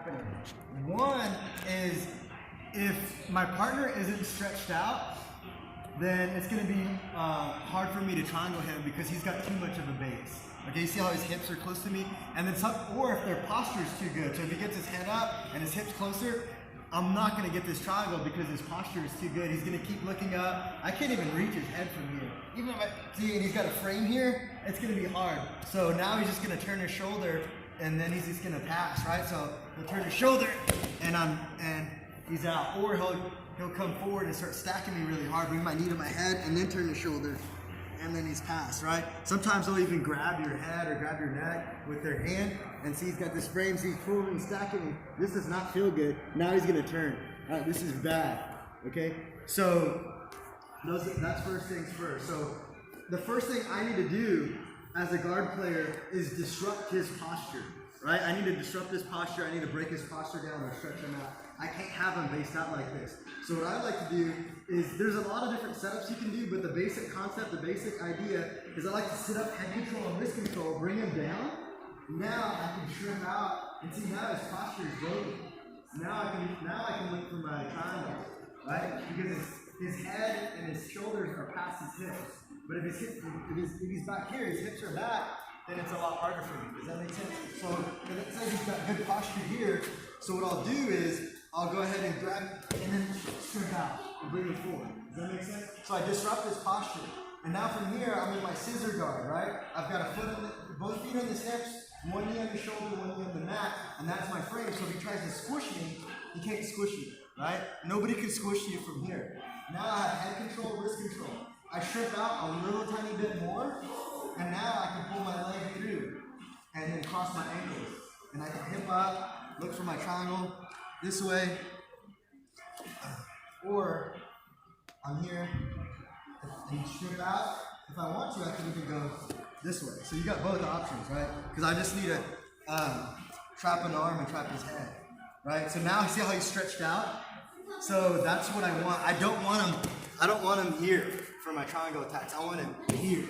happening. One is if my partner isn't stretched out, then it's going to be hard for me to triangle him because he's got too much of a base. Okay, you see how his hips are close to me? And then or if their posture is too good. So if he gets his head up and his hips closer, I'm not going to get this triangle because his posture is too good. He's going to keep looking up. I can't even reach his head from here. Even if I see, and he's got a frame here, it's going to be hard. So now he's just going to turn his shoulder, and then he's just going to pass, right? So he'll turn his shoulder, and he's out. Or he'll come forward and start stacking me really hard, bring my knee to my head, and then turn his shoulder, and then he's passed, right? Sometimes they'll even grab your head or grab your neck with their hand, and see he's got this frame, so he's pulling, stacking me. This does not feel good. Now he's gonna turn. All right, this is bad, okay? So that's first things first. So the first thing I need to do as a guard player is disrupt his posture, right? I need to disrupt his posture. I need to break his posture down or stretch him out. I can't have him based out like this. So what I like to do is, there's a lot of different setups you can do, but the basic concept, the basic idea is I like to sit up, head control and wrist control, bring him down. Now I can shrimp out, and see now his posture is broken. Now I can look for my triangle, right? Because his head and his shoulders are past his hips. But if he's back here, his hips are back, then it's a lot harder for me. Does that make sense? So let's say he's got good posture here. So what I'll do is I'll go ahead and grab and then shrimp out and bring it forward. Does that make sense? So I disrupt his posture. And now from here, I'm in my scissor guard, right? I've got a foot on both feet on his hips, one knee on the shoulder, one knee on the mat, and that's my frame. So if he tries to squish me, he can't squish me, right? Nobody can squish you from here. Now I have head control, wrist control. I shrimp out a little tiny bit more, and now I can pull my leg through and then cross my ankles. And I can hip up, look for my triangle this way, or I'm here and strip out. If I want to, I can even go this way. So you got both options, right? Because I just need to trap an arm and trap his head, right? So now see how he's stretched out? So that's what I want. I don't want him here for my triangle attacks. I want him here.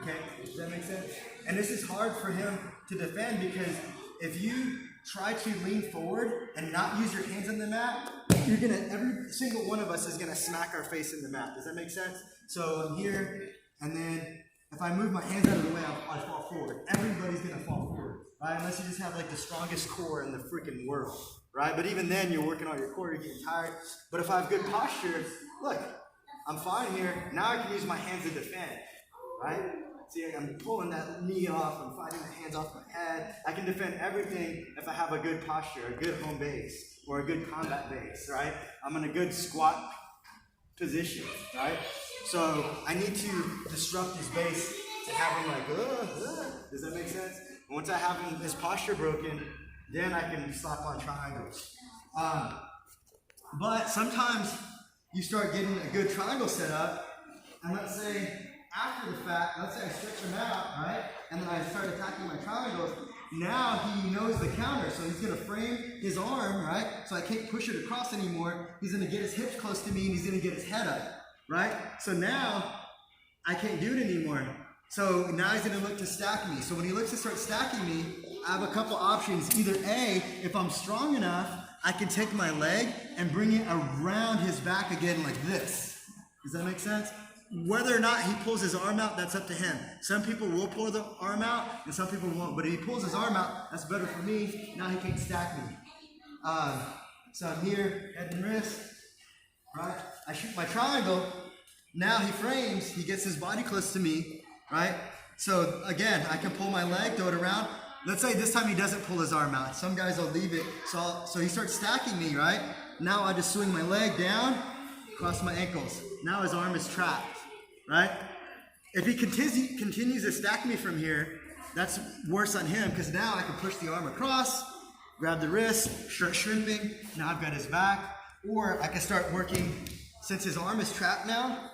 Okay? Does that make sense? And this is hard for him to defend because if you try to lean forward and not use your hands on the mat, every single one of us is gonna smack our face in the mat. Does that make sense? So I'm here, and then if I move my hands out of the way, I fall forward. Everybody's gonna fall forward, right? Unless you just have like the strongest core in the freaking world, right? But even then, you're working on your core, you're getting tired. But if I have good posture, look, I'm fine here. Now I can use my hands to defend, right? See, I'm pulling that knee off, I'm fighting the hands off my head. I can defend everything if I have a good posture, a good home base, or a good combat base, right? I'm in a good squat position, right? So I need to disrupt his base to have him like, does that make sense? And once I have his posture broken, then I can slap on triangles. But sometimes you start getting a good triangle set up, and let's say after the fact, let's say I stretch him out, right? And then I start attacking my triangles. Now he knows the counter, so he's gonna frame his arm, right? So I can't push it across anymore. He's gonna get his hips close to me and he's gonna get his head up, right? So now I can't do it anymore. So now he's gonna look to stack me. So when he looks to start stacking me, I have a couple options. Either A, if I'm strong enough, I can take my leg and bring it around his back again like this. Does that make sense? Whether or not he pulls his arm out, that's up to him. Some people will pull the arm out, and some people won't. But if he pulls his arm out, that's better for me. Now he can't stack me. So I'm here, head and wrist, right? I shoot my triangle. Now he frames. He gets his body close to me, right? So again, I can pull my leg, throw it around. Let's say this time he doesn't pull his arm out. Some guys will leave it. So he starts stacking me, right? Now I just swing my leg down, cross my ankles. Now his arm is trapped, right? If he continues to stack me from here, that's worse on him because now I can push the arm across, grab the wrist, start shrimping. Now I've got his back. Or I can start working, since his arm is trapped now,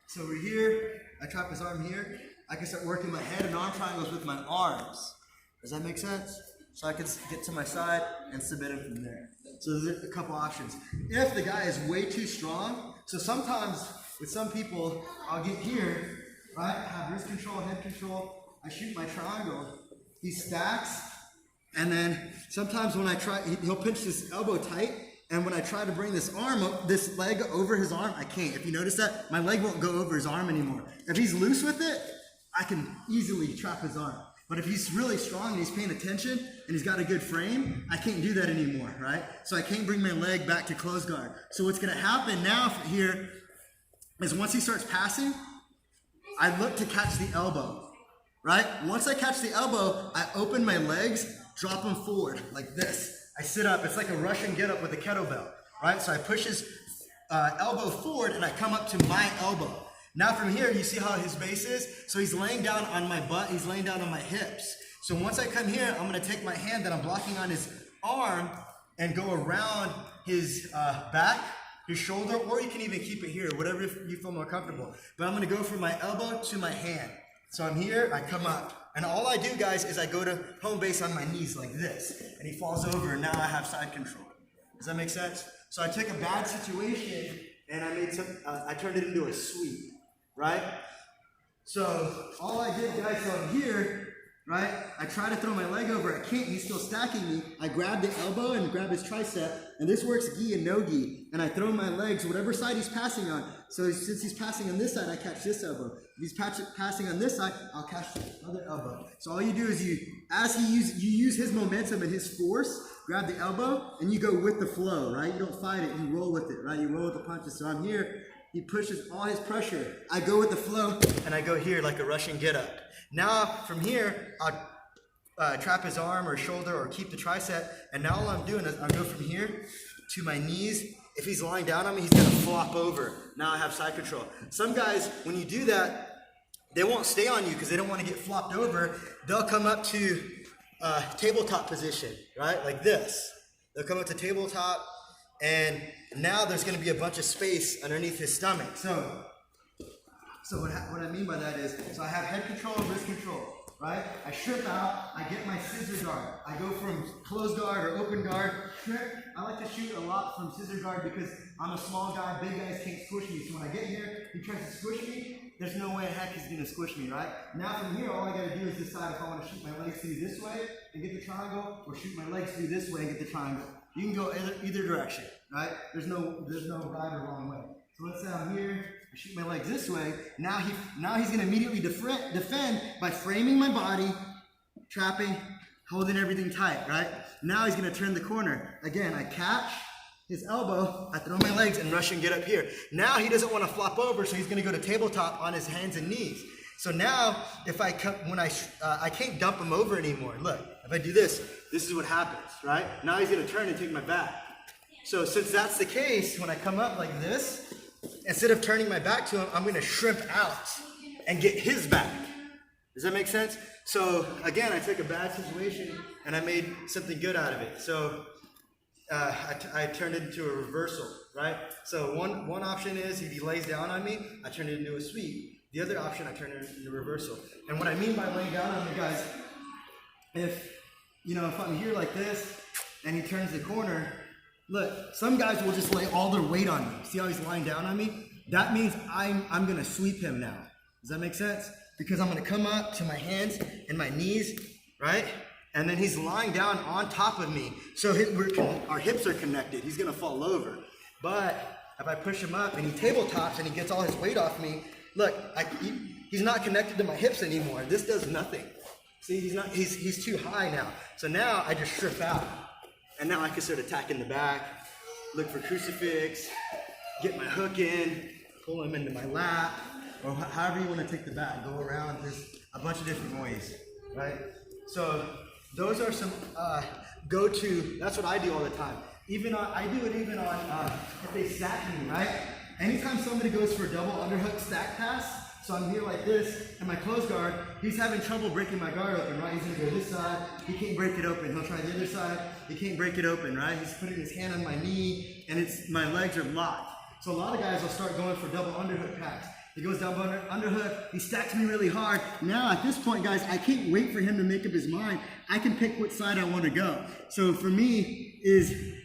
so we're here, I trap his arm here, I can start working my head and arm triangles with my arms. Does that make sense? So I can get to my side and submit him from there. So there's a couple options. If the guy is way too strong, so sometimes with some people, I'll get here, right? Have wrist control, head control. I shoot my triangle. He stacks, And then sometimes when I try, he'll pinch his elbow tight, and when I try to bring this leg over his arm, I can't. If you notice that, my leg won't go over his arm anymore. If he's loose with it, I can easily trap his arm. But if he's really strong and he's paying attention and he's got a good frame, I can't do that anymore, right? So I can't bring my leg back to close guard. So what's gonna happen now here is once he starts passing, I look to catch the elbow, right? Once I catch the elbow, I open my legs, drop them forward like this. I sit up, it's like a Russian get up with a kettlebell, right? So I push his elbow forward and I come up to my elbow. Now from here, you see how his base is? So he's laying down on my butt, he's laying down on my hips. So once I come here, I'm gonna take my hand that I'm blocking on his arm and go around his back, his shoulder, or you can even keep it here, whatever you feel more comfortable. But I'm gonna go from my elbow to my hand. So I'm here, I come up. And all I do, guys, is I go to home base on my knees like this. And he falls over, and now I have side control. Does that make sense? So I took a bad situation, and I turned it into a sweep, right? So all I did, guys, so I'm here, right? I try to throw my leg over, I can't, he's still stacking me. I grab the elbow and grab his tricep, and this works gi and no gi. And I throw my legs, whatever side he's passing on. So since he's passing on this side, I catch this elbow. If he's passing on this side, I'll catch the other elbow. So all you do is you use his momentum and his force, grab the elbow, and you go with the flow, right? You don't fight it, you roll with it, right? You roll with the punches. So I'm here, he pushes all his pressure. I go with the flow, and I go here like a Russian get-up. Now, from here, I'll trap his arm or shoulder or keep the tricep, and now all I'm doing is I'll go from here to my knees. If he's lying down on me, he's gonna flop over. Now I have side control. Some guys, when you do that, they won't stay on you because they don't want to get flopped over. They'll come up to tabletop position, right? Like this. They'll come up to tabletop, and now there's gonna be a bunch of space underneath his stomach. So what I mean by that is, so I have head control and wrist control, right? I strip out, I get my scissor guard. I go from closed guard or open guard, strip. I like to shoot a lot from scissor guard because I'm a small guy, big guys can't squish me. So when I get here, he tries to squish me, there's no way in heck he's gonna squish me, right? Now from here, all I gotta do is decide if I wanna shoot my legs through this way and get the triangle, or shoot my legs through this way and get the triangle. You can go either direction, right? There's no right or wrong way. So let's say I'm here, I shoot my legs this way. Now he's gonna immediately defend by framing my body, trapping, holding everything tight, right? Now he's gonna turn the corner. Again, I catch his elbow, I throw my legs and rush and get up here. Now he doesn't wanna flop over, so he's gonna go to tabletop on his hands and knees. So now, if I come, I can't dump him over anymore. Look, if I do this, this is what happens, right? Now he's gonna turn and take my back. So since that's the case, when I come up like this, instead of turning my back to him, I'm gonna shrimp out and get his back. Does that make sense? So again, I took a bad situation and I made something good out of it. So I turned it into a reversal, right? So one option is if he lays down on me, I turn it into a sweep. The other option, I turn it into a reversal. And what I mean by laying down on me, guys, if I'm here like this and he turns the corner, look, some guys will just lay all their weight on me. See how he's lying down on me? That means I'm gonna sweep him now. Does that make sense? Because I'm gonna come up to my hands and my knees, right? And then he's lying down on top of me. So our hips are connected. He's gonna fall over. But if I push him up and he tabletops and he gets all his weight off me, look, he's not connected to my hips anymore. This does nothing. See, he's too high now. So now I just strip out. And now I can start attacking the back, look for crucifix, get my hook in, pull him into my lap, or however you want to take the back. Go around. There's a bunch of different ways, right? So those are some go-to. That's what I do all the time. I do it even on if they stack me, right? Anytime somebody goes for a double underhook stack pass, so I'm here like this, and my closed guard, he's having trouble breaking my guard open, right? He's gonna go this side, he can't break it open. He'll try the other side, he can't break it open, right? He's putting his hand on my knee, and my legs are locked. So a lot of guys will start going for double underhook packs. He goes down underhook, he stacks me really hard. Now at this point, guys, I can't wait for him to make up his mind. I can pick which side I want to go. So for me is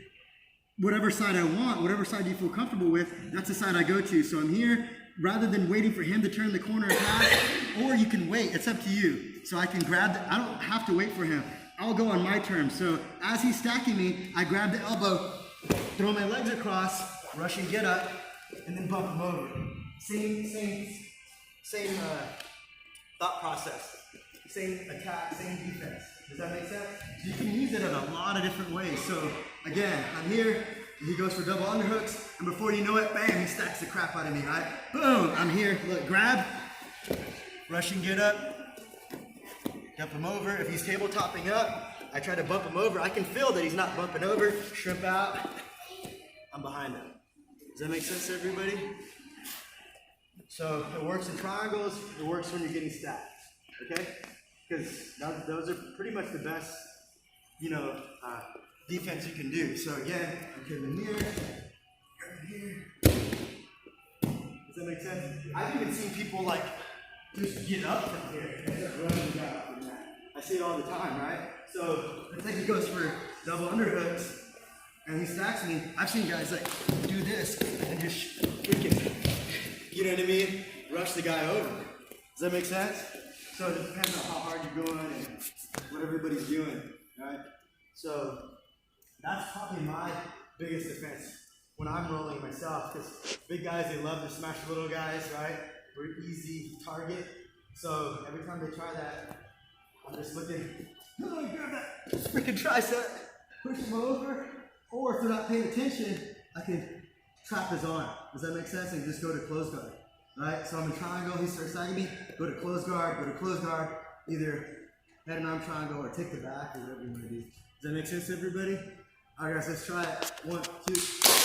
whatever side I want, whatever side you feel comfortable with, that's the side I go to. So I'm here, rather than waiting for him to turn the corner and pass, or you can wait, it's up to you. So I can grab I don't have to wait for him. I'll go on my terms. So as he's stacking me, I grab the elbow, throw my legs across, rush and get up, and then bump him over. Same thought process. Same attack, same defense. Does that make sense? You can use it in a lot of different ways. So again, I'm here, and he goes for double underhooks, and before you know it, bam, he stacks the crap out of me, right? Boom, I'm here, look, grab, rush and get up, dump him over. If he's tabletopping up, I try to bump him over. I can feel that he's not bumping over, shrimp out, I'm behind him. Does that make sense to everybody? So it works in triangles, it works when you're getting stacked, okay? Because those are pretty much the best, defense you can do. So again, I'm coming here, right here. Does that make sense? I've even seen people like just get up from here and start running down from that. I see it all the time, right? So let's say he goes for double underhooks and he stacks me. I've seen guys like do this and just freaking, you know what I mean? Rush the guy over. Does that make sense? So it depends on how hard you're going and what everybody's doing, right? So that's probably my biggest defense when I'm rolling myself, because big guys, they love to smash the little guys, right? We're an easy target. So every time they try that, I'm just looking, oh, grab that freaking tricep, push him over, or if they're not paying attention, I can trap his arm. Does that make sense? And just go to close guard, right? So I'm in triangle, he starts sagging me, go to close guard, either head and arm triangle or take the back or whatever you want to do. Does that make sense to everybody? All right guys, let's try it. 1, 2.